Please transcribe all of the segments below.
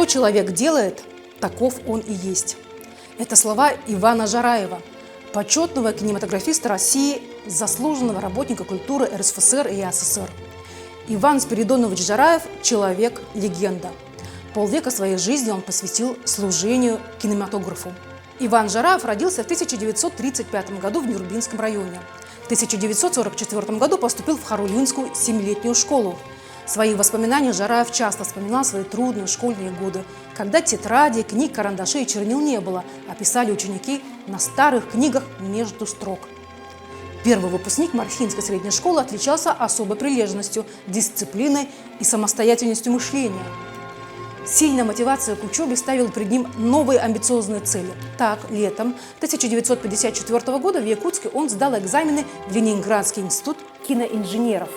Что человек делает, таков он и есть. Это слова Ивана Жараева, почетного кинематографиста России, заслуженного работника культуры РСФСР и СССР. Иван Спиридонович Жараев – человек-легенда. Полвека своей жизни он посвятил служению кинематографу. Иван Жараев родился в 1935 году в Нюрбинском районе. В 1944 году поступил в Харулинскую 7-летнюю школу. В своих воспоминаниях Жараев часто вспоминал свои трудные школьные годы, когда тетради, книг, карандашей и чернил не было, а писали ученики на старых книгах между строк. Первый выпускник Марфинской средней школы отличался особой прилежностью, дисциплиной и самостоятельностью мышления. Сильная мотивация к учебе ставила перед ним новые амбициозные цели. Так, летом 1954 года в Якутске он сдал экзамены в Ленинградский институт киноинженеров.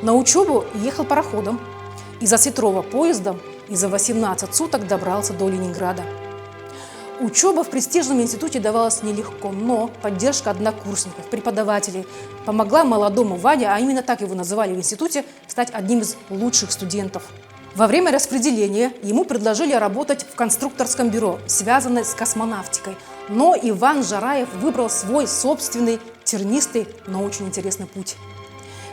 На учебу ехал пароходом, из Осетрова поездом и за 18 суток добрался до Ленинграда. Учеба в престижном институте давалась нелегко, но поддержка однокурсников, преподавателей помогла молодому Ване, а именно так его называли в институте, стать одним из лучших студентов. Во время распределения ему предложили работать в конструкторском бюро, связанное с космонавтикой. Но Иван Жараев выбрал свой собственный, тернистый, но очень интересный путь.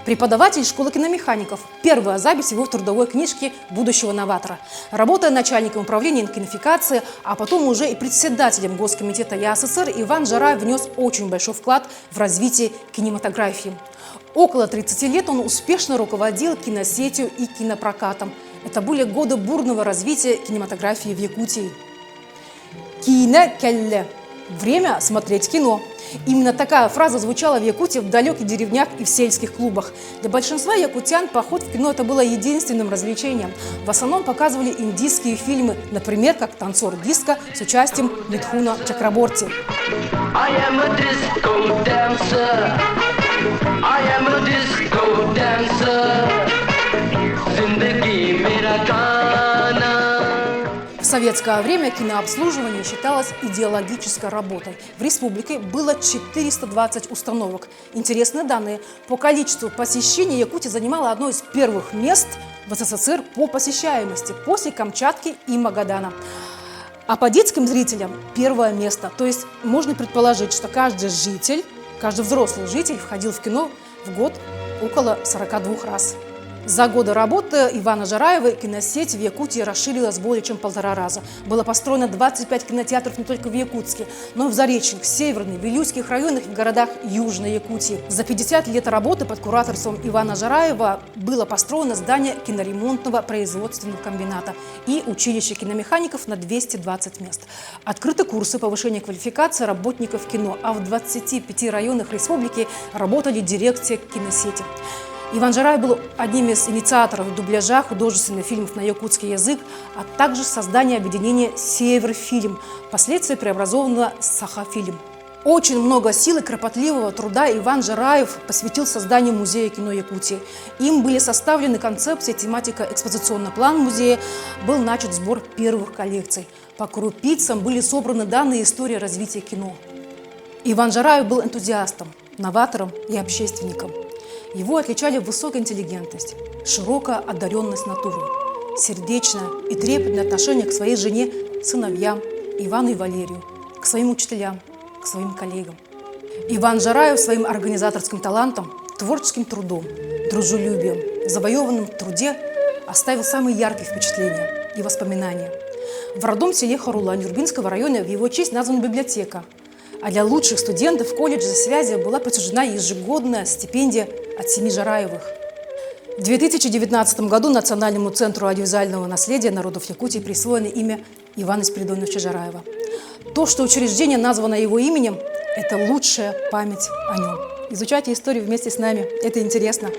Преподаватель школы киномехаников. Первая запись его в трудовой книжке будущего новатора. Работая начальником управления кинофикации, а потом уже и председателем Госкомитета ЯССР, Иван Жараев внес очень большой вклад в развитие кинематографии. Около 30 лет он успешно руководил киносетью и кинопрокатом. Это были годы бурного развития кинематографии в Якутии. Кино келле. Время смотреть кино. Именно такая фраза звучала в Якутии в далеких деревнях и в сельских клубах. Для большинства якутян поход в кино – это было единственным развлечением. В основном показывали индийские фильмы, например, как «Танцор диско» с участием Митхуна Чакраборти. В советское время кинообслуживание считалось идеологической работой. В республике было 420 установок. Интересные данные. По количеству посещений Якутия занимала одно из первых мест в СССР по посещаемости после Камчатки и Магадана. А по детским зрителям первое место. То есть можно предположить, что каждый взрослый житель входил в кино в год около 42 раз. За годы работы Ивана Жараева киносеть в Якутии расширилась более чем 1,5 раза. Было построено 25 кинотеатров не только в Якутске, но и в Заречных, Северных, Вилюйских районах и в городах Южной Якутии. За 50 лет работы под кураторством Ивана Жараева было построено здание киноремонтного производственного комбината и училище киномехаников на 220 мест. Открыты курсы повышения квалификации работников кино, а в 25 районах республики работали дирекции киносети. Иван Жараев был одним из инициаторов дубляжа художественных фильмов на якутский язык, а также создания объединения «Северфильм», впоследствии преобразованного «Сахафильм». Очень много сил и кропотливого труда Иван Жараев посвятил созданию музея кино Якутии. Им были составлены концепция, тематика, экспозиционный план музея, был начат сбор первых коллекций. По крупицам были собраны данные истории развития кино. Иван Жараев был энтузиастом, новатором и общественником. Его отличали высокая интеллигентность, широкая одаренность натурой, сердечное и трепетное отношение к своей жене, сыновьям Ивану и Валерию, к своим учителям, к своим коллегам. Иван Жараев своим организаторским талантом, творческим трудом, дружелюбием, завоеванным в труде оставил самые яркие впечатления и воспоминания. В родном селе Харула Нюрбинского района в его честь названа библиотека, а для лучших студентов колледжа связи была присуждена ежегодная стипендия от семьи Жараевых. В 2019 году Национальному центру аудиовизуального наследия народов Якутии присвоено имя Ивана Спиридоновича Жараева. То, что учреждение названо его именем, это лучшая память о нем. Изучайте историю вместе с нами, это интересно.